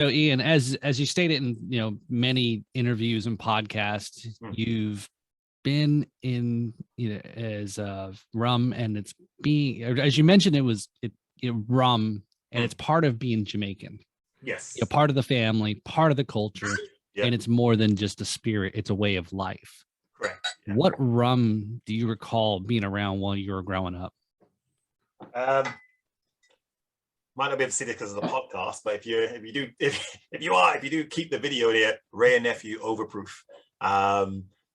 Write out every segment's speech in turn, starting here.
So Ian, as you stated in many interviews and podcasts, you've been in as rum, and it's being, as you mentioned, it rum, and it's part of being Jamaican. Yes. Part of the family, part of the culture, and it's more than just a spirit; it's a way of life. Correct. Yeah. What rum do you recall being around while you were growing up? Might not be able to see this because of the podcast, but if you do keep the video there, Ray and Nephew Overproof.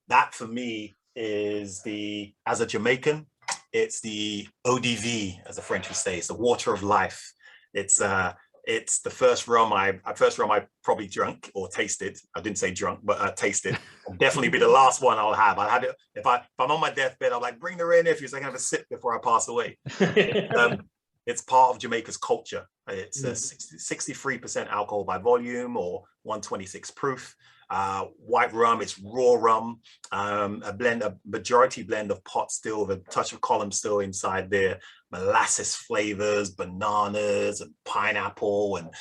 That for me is as a Jamaican, it's the ODV, as the French would say. It's the water of life. It's the first rum I probably drank or tasted. I didn't say drunk, but tasted. It'll definitely be the last one I'll have. I had it if I'm on my deathbed. I'm like, bring the Ray and Nephew so I can have a sip before I pass away. It's part of Jamaica's culture. It's 63% alcohol by volume, or 126 proof. White rum, it's raw rum, a majority blend of pot still, with a touch of column still inside there, molasses flavors, bananas and pineapple, and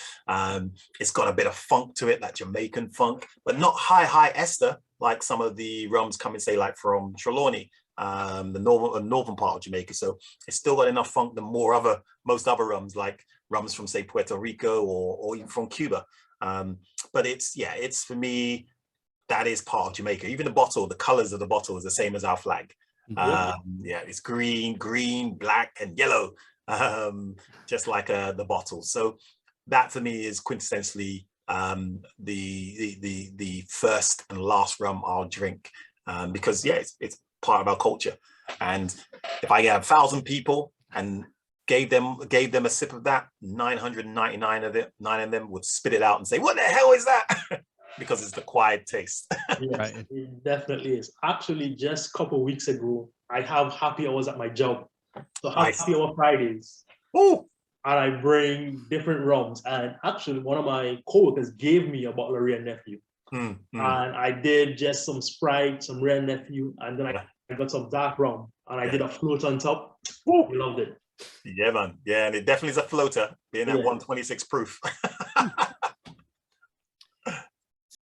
it's got a bit of funk to it, that Jamaican funk, but not high ester like some of the rums come and say, like from Trelawney, the northern part of Jamaica. So it's still got enough funk than most other rums, like rums from say Puerto Rico or even from Cuba. But it's for me, that is part of Jamaica. Even the bottle, the colors of the bottle is the same as our flag. It's green, black, and yellow, just like the bottle. So that for me is quintessentially the first and last rum I'll drink, because it's part of our culture. And if I get 1,000 people and gave them a sip of that, 999 of them would spit it out and say, "What the hell is that?" Because it's the quiet taste. Yes, right. It definitely is. Actually, just a couple of weeks ago, I have happy hours at my job. So happy hour Fridays. Ooh. And I bring different rums. And actually, one of my coworkers gave me a bottle of Ray and Nephew. And I did just some Sprite, some Ray and Nephew, and then I got some dark rum, and I did a float on top. We loved it. Yeah, man. Yeah, and it definitely is a floater, being at 126 proof.